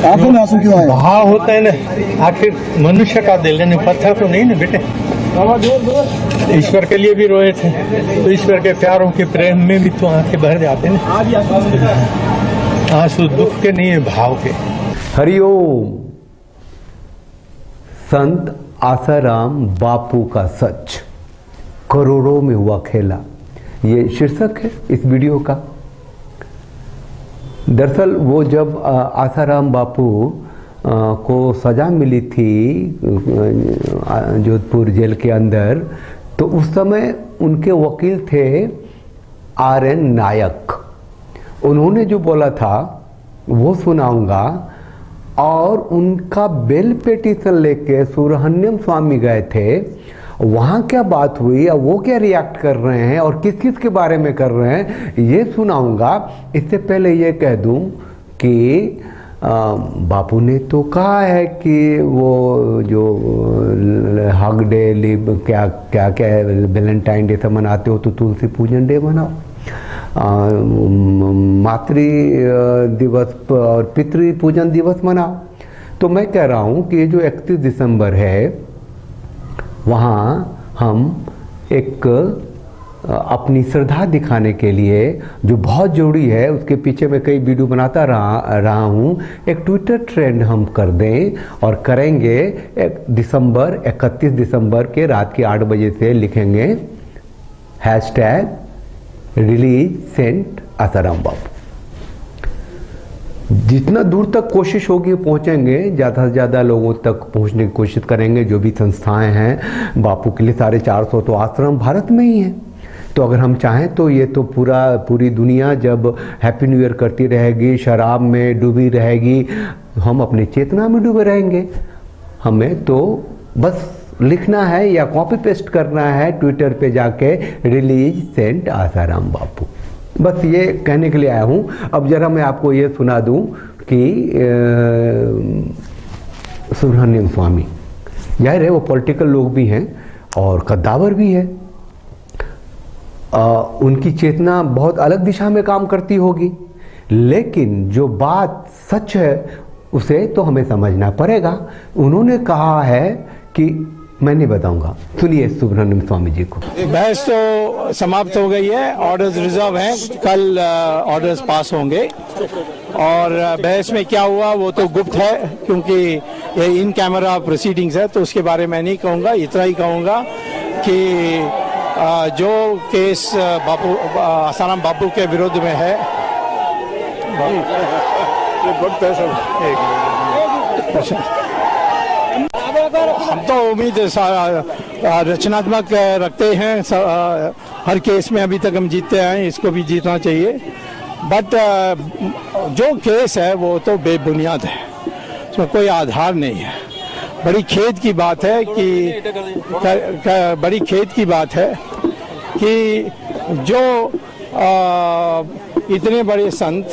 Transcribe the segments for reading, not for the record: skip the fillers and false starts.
आंखों में आंसू क्यों आए? भाव होता है ना, आखिर मनुष्य का दिल ने पत्थर तो नहीं ना बेटे। ईश्वर के लिए भी रोए थे, तो ईश्वर के प्यारों के प्रेम में भी तो आंखें भर जाते ना। आंसू दुख के नहीं है, भाव के। हरिओम। संत आसाराम बापू का सच, करोड़ों में हुआ खेला, ये शीर्षक है इस वीडियो का। दरअसल वो जब आसाराम बापू को सजा मिली थी जोधपुर जेल के अंदर, तो उस समय उनके वकील थे RN नायक। उन्होंने जो बोला था वो सुनाऊंगा। और उनका बेल पिटीशन लेके सुब्रह्मण्यम स्वामी गए थे, वहाँ क्या बात हुई और वो क्या रिएक्ट कर रहे हैं और किस किस के बारे में कर रहे हैं, ये सुनाऊंगा। इससे पहले ये कह दूं कि बापू ने तो कहा है कि वो जो हग डे क्या क्या क्या वैलेंटाइन डे से मनाते हो तो तुलसी पूजन डे मनाओ, मातृ दिवस और पितृ पूजन दिवस मनाओ। तो मैं कह रहा हूँ कि ये जो 31 दिसंबर है, वहाँ हम एक अपनी श्रद्धा दिखाने के लिए, जो बहुत जरूरी है, उसके पीछे मैं कई वीडियो बनाता रहा हूँ, एक ट्विटर ट्रेंड हम कर दें और करेंगे। 31 दिसंबर के रात के 8 बजे से लिखेंगे #रिलीज सेंट आसाराम बापू। जितना दूर तक कोशिश होगी पहुंचेंगे, ज़्यादा से ज़्यादा लोगों तक पहुंचने की कोशिश करेंगे। जो भी संस्थाएं हैं बापू के लिए, 450 तो आश्रम भारत में ही हैं। तो अगर हम चाहें तो ये तो पूरी दुनिया जब हैप्पी न्यू ईयर करती रहेगी, शराब में डूबी रहेगी, हम अपनी चेतना में डूबे रहेंगे। हमें तो बस लिखना है या कॉपी पेस्ट करना है ट्विटर पे जाके रिलीज सेंट आसाराम बापू। बस ये कहने के लिए आया हूँ। अब जरा मैं आपको ये सुना दूँ कि सुब्रह्मण्यम स्वामी, जाहिर है वो पॉलिटिकल लोग भी हैं और कद्दावर भी है। उनकी चेतना बहुत अलग दिशा में काम करती होगी, लेकिन जो बात सच है उसे तो हमें समझना पड़ेगा। उन्होंने कहा है कि मैं नहीं बताऊंगा, सुनिए सुब्रह्मण्यम स्वामी जी को। बहस तो समाप्त हो गई है, ऑर्डर्स रिजर्व हैं, कल ऑर्डर्स पास होंगे। और बहस में क्या हुआ वो तो गुप्त है, क्योंकि ये इन कैमरा प्रोसीडिंग्स है, तो उसके बारे में नहीं कहूँगा। इतना ही कहूँगा कि जो केस आसाराम बापू के विरुद्ध में है, हम तो उम्मीद रचनात्मक रखते हैं। हर केस में अभी तक हम जीतते हैं, इसको भी जीतना चाहिए। बट जो केस है वो तो बेबुनियाद है, उसमें कोई आधार नहीं है। बड़ी खेद की बात है कि जो इतने बड़े संत,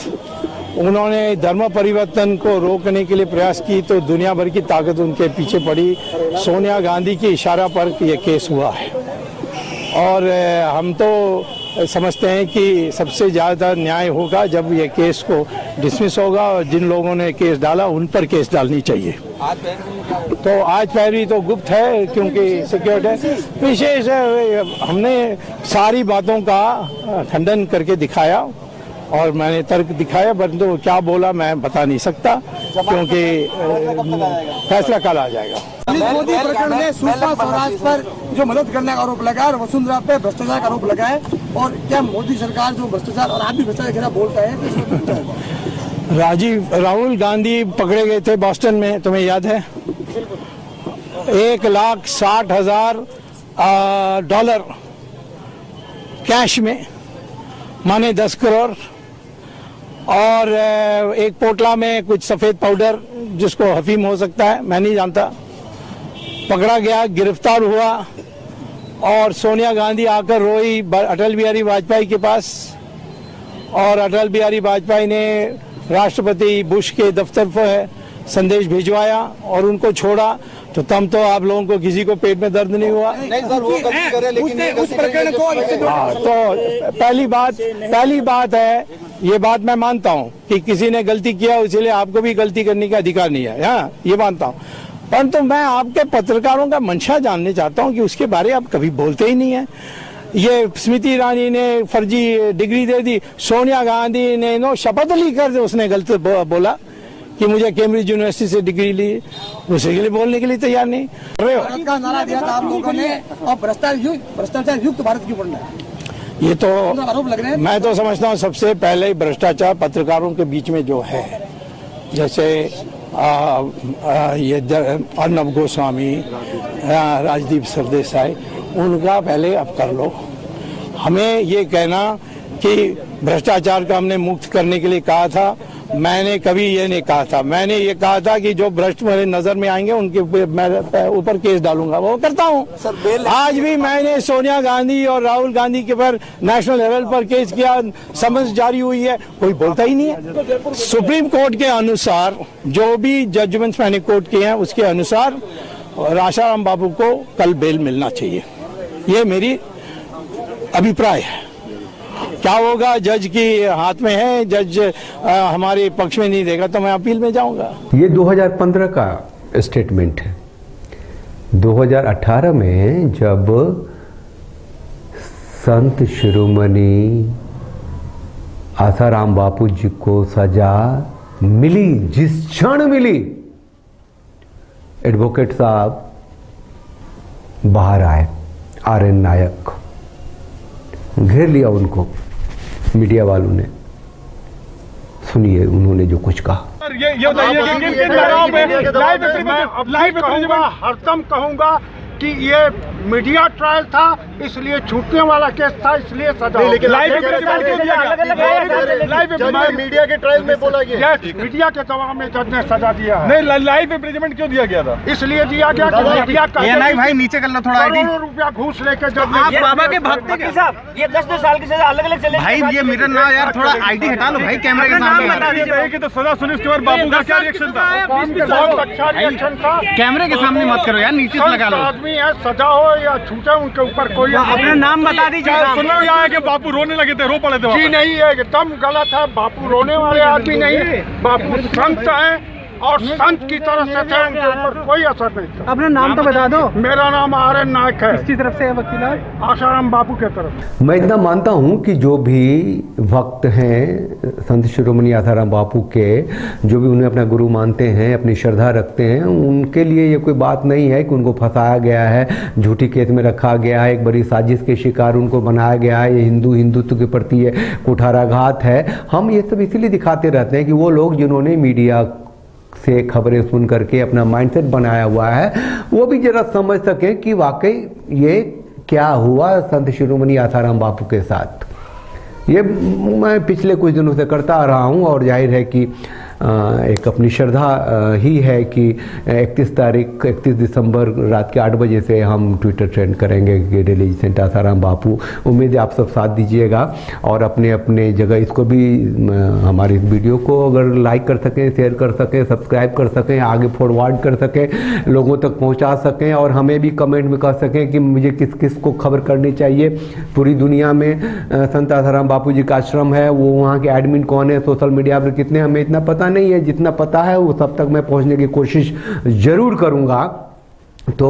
उन्होंने धर्म परिवर्तन को रोकने के लिए प्रयास की, तो दुनिया भर की ताकत उनके पीछे पड़ी। सोनिया गांधी के इशारा पर यह केस हुआ है। और हम तो समझते हैं कि सबसे ज़्यादा न्याय होगा जब ये केस को डिसमिस होगा, और जिन लोगों ने केस डाला उन पर केस डालनी चाहिए। तो आज पैरवी तो गुप्त है, क्योंकि सिक्योरिटी विशेष है। हमने सारी बातों का खंडन करके दिखाया और मैंने तर्क दिखाया, परंतु तो क्या बोला मैं बता नहीं सकता, क्योंकि फैसला कल आ जाएगा। मोदी प्रकरण में सुषमा स्वराज पर जो मदद करने का आरोप लगा है और वसुंधरा पे भ्रष्टाचार का आरोप लगा है, और क्या मोदी सरकार जो भ्रष्टाचार और आप भी भ्रष्टाचार के खिलाफ बोलता है? राहुल गांधी पकड़े गए थे बॉस्टन में, तुम्हें याद है? $1,60,000 कैश में, माने 10 करोड़, और एक पोटला में कुछ सफेद पाउडर जिसको अफीम हो सकता है, मैं नहीं जानता। पकड़ा गया, गिरफ्तार हुआ, और सोनिया गांधी आकर रोई अटल बिहारी वाजपेयी के पास, और अटल बिहारी वाजपेयी ने राष्ट्रपति बुश के दफ्तर पर संदेश भिजवाया और उनको छोड़ा। तो तब तो आप लोगों को किसी को पेट में दर्द नहीं हुआ? नहीं सर, वो गलती करे, लेकिन उस प्रकरण को तो पहली बात है ये बात मैं मानता हूँ कि किसी ने गलती किया इसलिए आपको भी गलती करने का अधिकार नहीं है, हाँ ये मानता हूँ। परंतु मैं आपके पत्रकारों का मंशा जानने चाहता हूँ कि उसके बारे आप कभी बोलते ही नहीं है। ये स्मृति ईरानी ने फर्जी डिग्री दे दी, सोनिया गांधी ने नो शपथ ली कर उसने गलत बोला कि मुझे कैम्ब्रिज यूनिवर्सिटी से डिग्री ली, उसी के लिए बोलने के लिए तैयार नहीं रहे हो। भारत का नारा दिया था आप लोगों ने और भ्रष्टाचार युक्त भारत क्यों बनना है, ये तो आरोप लग रहे हैं। मैं तो समझता हूँ सबसे पहले भ्रष्टाचार पत्रकारों के बीच में जो है, जैसे ये अर्नब गोस्वामी, राजदीप सरदेसाई, उनका पहले अब कर लो। हमें ये कहना कि भ्रष्टाचार का हमने मुक्त करने के लिए कहा था, मैंने कभी ये नहीं कहा था। मैंने ये कहा था कि जो भ्रष्ट मेरे नजर में आएंगे उनके ऊपर केस डालूंगा, वो करता हूँ। आज भी मैंने सोनिया गांधी और राहुल गांधी के पर नेशनल लेवल पर केस किया, समन्स जारी हुई है, कोई बोलता ही नहीं है। सुप्रीम कोर्ट के अनुसार जो भी जजमेंट्स मैंने कोर्ट किए हैं उसके अनुसार आशाराम बापू को कल बेल मिलना चाहिए, ये मेरी अभिप्राय है। क्या होगा जज के हाथ में है, जज हमारे पक्ष में नहीं देगा तो मैं अपील में जाऊंगा। ये 2015 का स्टेटमेंट है। 2018 में जब संत शिरोमणि आसाराम बापू जी को सजा मिली, जिस क्षण मिली, एडवोकेट साहब बाहर आए, आर.एन. नायक घेर लिया उनको मीडिया वालों ने। सुनिए उन्होंने जो कुछ कहा। ये बताइए हरदम कहूंगा कि ये मीडिया ट्रायल था, इसलिए छूटने वाला केस था, इसलिए सजा। मीडिया के ट्रायल में बोला गया, मीडिया के दबाव में जज ने सजा दिया है। नहीं, लाइव इम्प्रिजनमेंट क्यों दिया गया था? इसलिए दिया गया कि मीडिया का भाई नीचे कर लो थोड़ा, करोड़ों रुपया घूस लेकर जब आप बाबा के भक्त हैं साहब, ये 10 साल की सजा अलग अलग चले भाई ये मिरर ना यार, थोड़ा आईडी हटा लो भाई कैमरे के सामने। तो सजा सुनी, उसके बाद बाबू का क्या रिएक्शन था? बहुत अच्छा रिएक्शन था। कैमरे के सामने मत करो यार, नीचे से लगा लो। आदमी है, सजा हो या छूटे उनके ऊपर कोई अपना नाम बता दीजिए। सुनना यहाँ है कि बापू रोने लगे थे, रो पड़े थे जी? नहीं है, एकदम गलत है। बापू रोने वाले आदमी नहीं, बापू संत है और संत की तरफ से थे, उनके ऊपर कोई असर नहीं था। अपना नाम तो बता दो। मेरा नाम आर.एन. नायक है। किसकी तरफ से है वकील? आशाराम बापू के तरफ। मैं इतना मानता हूं कि जो भी भक्त हैं संत शिरोमणि आसाराम बापू के, जो भी उन्हें अपना गुरु मानते हैं, अपनी श्रद्धा रखते हैं, उनके लिए ये कोई बात नहीं है कि उनको फंसाया गया है, झूठी केस में रखा गया है, एक बड़ी साजिश के शिकार उनको बनाया गया है, ये हिंदुत्व के प्रति ये कुठाराघात है। हम ये सब इसीलिए दिखाते रहते हैं कि वो लोग जिन्होंने मीडिया से खबरें सुन करके अपना माइंडसेट बनाया हुआ है, वो भी जरा समझ सकें कि वाकई ये क्या हुआ संत शिरोमणि आसाराम बापू के साथ। ये मैं पिछले कुछ दिनों से करता आ रहा हूँ और जाहिर है कि एक अपनी श्रद्धा ही है कि 31 दिसंबर रात के 8 बजे से हम ट्विटर ट्रेंड करेंगे कि डेली सेंट आसाराम बापू। उम्मीद है आप सब साथ दीजिएगा और अपने अपने जगह इसको भी, हमारी इस वीडियो को अगर लाइक कर सकें, शेयर कर सकें, सब्सक्राइब कर सकें, आगे फॉरवर्ड कर सकें, लोगों तक पहुंचा सकें और हमें भी कमेंट में कह सकें कि मुझे किस किस को खबर करनी चाहिए। पूरी दुनिया में संत आसाराम बापू जी का आश्रम है, वो वहाँ के एडमिन कौन है, सोशल मीडिया पर कितने, हमें इतना पता नहीं है। जितना पता है वो सब तक मैं पहुंचने की कोशिश जरूर करूंगा। तो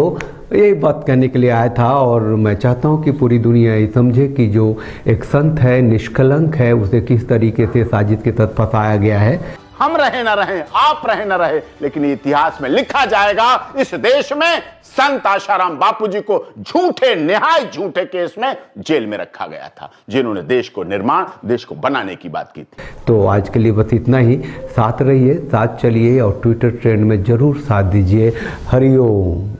यही बात कहने के लिए आया था और मैं चाहता हूं कि पूरी दुनिया ये समझे कि जो एक संत है, निष्कलंक है, उसे किस तरीके से साजिश के तहत फंसाया गया है। हम रहे ना रहे, आप रहे ना रहे, लेकिन इतिहास में लिखा जाएगा इस देश में संत आशाराम बापू जी को झूठे, निहायत झूठे केस में जेल में रखा गया था, जिन्होंने देश को निर्माण, देश को बनाने की बात की थी। तो आज के लिए बस इतना ही। साथ रहिए, साथ चलिए और ट्विटर ट्रेंड में जरूर साथ दीजिए। हरिओम।